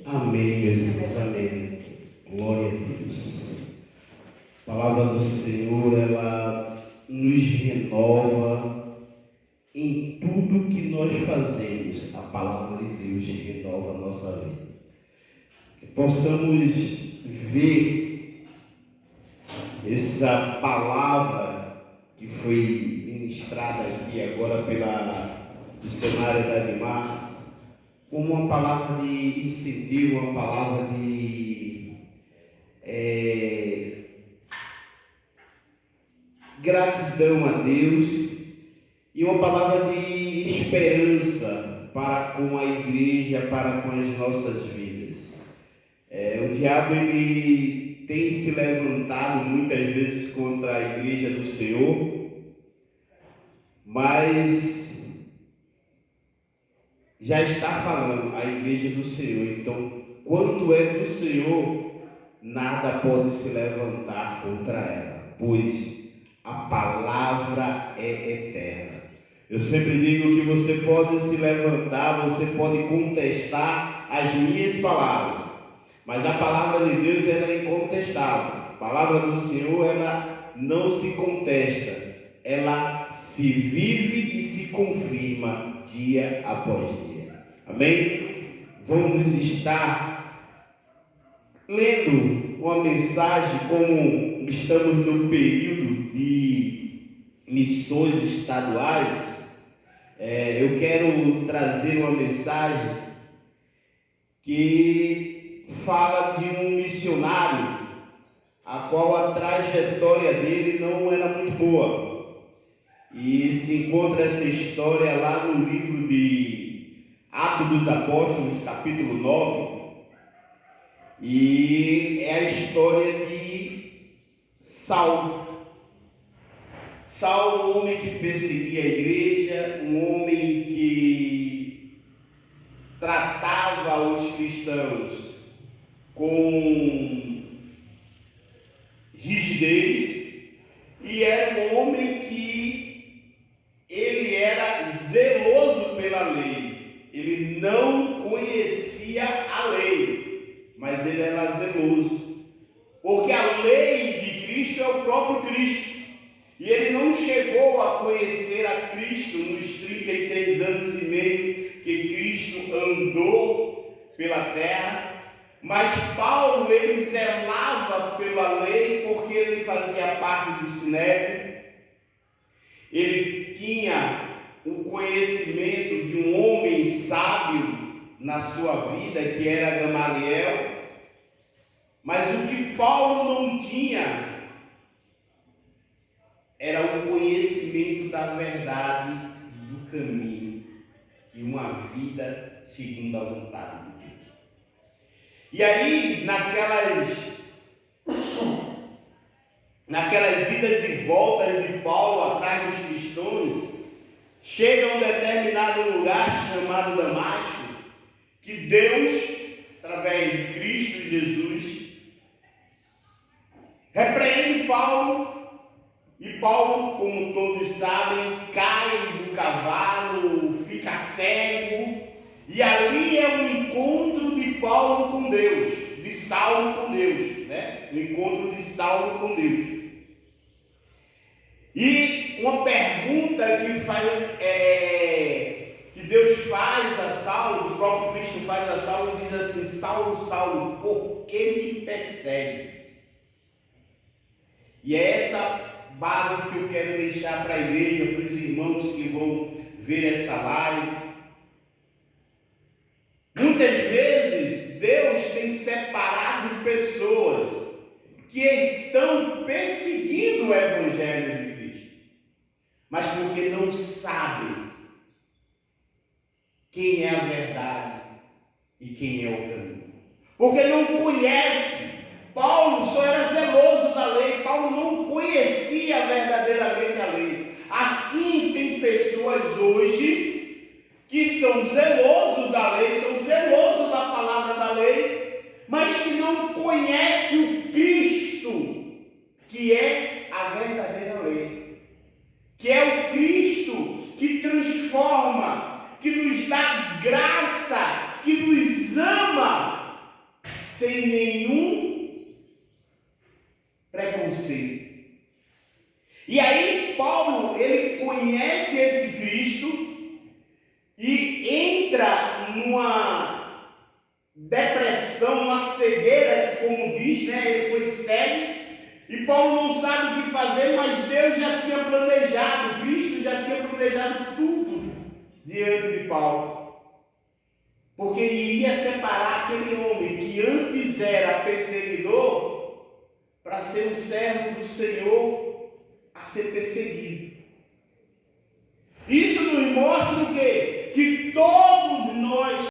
Amém, meus irmãos, amém. Glória a Deus. A palavra do Senhor, ela nos renova em tudo que nós fazemos. A palavra de Deus renova a nossa vida. Que possamos ver essa palavra que foi ministrada aqui agora pela missionária Dagmar, como uma palavra de incentivo, uma palavra de gratidão a Deus e uma palavra de esperança para com a igreja, para com as nossas vidas. O diabo ele tem se levantado muitas vezes contra a igreja do Senhor, mas já está falando a igreja do Senhor. Então, quando é do Senhor, nada pode se levantar contra ela, pois a palavra é eterna. Eu sempre digo que você pode se levantar, você pode contestar as minhas palavras, mas a palavra de Deus ela é incontestável. A palavra do Senhor ela não se contesta, ela se vive e se confirma dia após dia. Amém? Vamos estar lendo uma mensagem, como estamos no período de missões estaduais. Eu quero trazer uma mensagem que fala de um missionário a qual a trajetória dele não era muito boa, e se encontra essa história lá no livro de Atos dos Apóstolos, capítulo 9, e é a história de Saulo. Saulo, um homem que perseguia a igreja, um homem que tratava os cristãos com rigidez, e era um homem que ele era zeloso pela lei. Ele não conhecia a lei, mas ele era zeloso, porque a lei de Cristo é o próprio Cristo, e ele não chegou a conhecer a Cristo nos 33 anos e meio que Cristo andou pela terra. Mas Paulo, ele zelava pela lei, porque ele fazia parte do Sinédrio, ele tinha o conhecimento de um homem sábio na sua vida, que era Gamaliel, mas o que Paulo não tinha era o conhecimento da verdade e do caminho, e uma vida segundo a vontade de Deus. E aí, naquelas idas e voltas de Paulo atrás dos cristãos, chega a um determinado lugar chamado Damasco, que Deus, através de Cristo Jesus, repreende Paulo, e Paulo, como todos sabem, cai do cavalo, fica cego, e ali é o encontro de Paulo com Deus, de Saulo com Deus, né? O encontro de Saulo com Deus. E uma pergunta que Deus faz a Saulo, o próprio Cristo faz a Saulo, diz assim: Saulo, Saulo, por que me persegues? E é essa base que eu quero deixar para a igreja, para os irmãos que vão ver essa live. Muitas vezes Deus tem separado pessoas que estão perseguindo o Evangelho de Cristo, mas porque não sabem quem é a verdade e quem é o caminho, porque não conhece. Paulo só era zeloso da lei, Paulo não conhecia verdadeiramente a lei. Assim tem pessoas hoje que são zelosos da lei, são zelosos da palavra da lei, mas que não conhecem o Cristo, que é a verdadeira lei, que é o Cristo que transforma, que nos da graça, que nos ama sem nenhum preconceito. E aí Paulo, ele conhece esse Cristo e entra numa depressão, uma cegueira, que, como diz, ele foi cego, e Paulo não sabe o que fazer, mas Deus já tinha planejado, Cristo já tinha planejado tudo diante de Paulo, porque ele iria separar aquele homem que antes era perseguidor para ser um servo do Senhor a ser perseguido. Isso nos mostra o quê? Que todos nós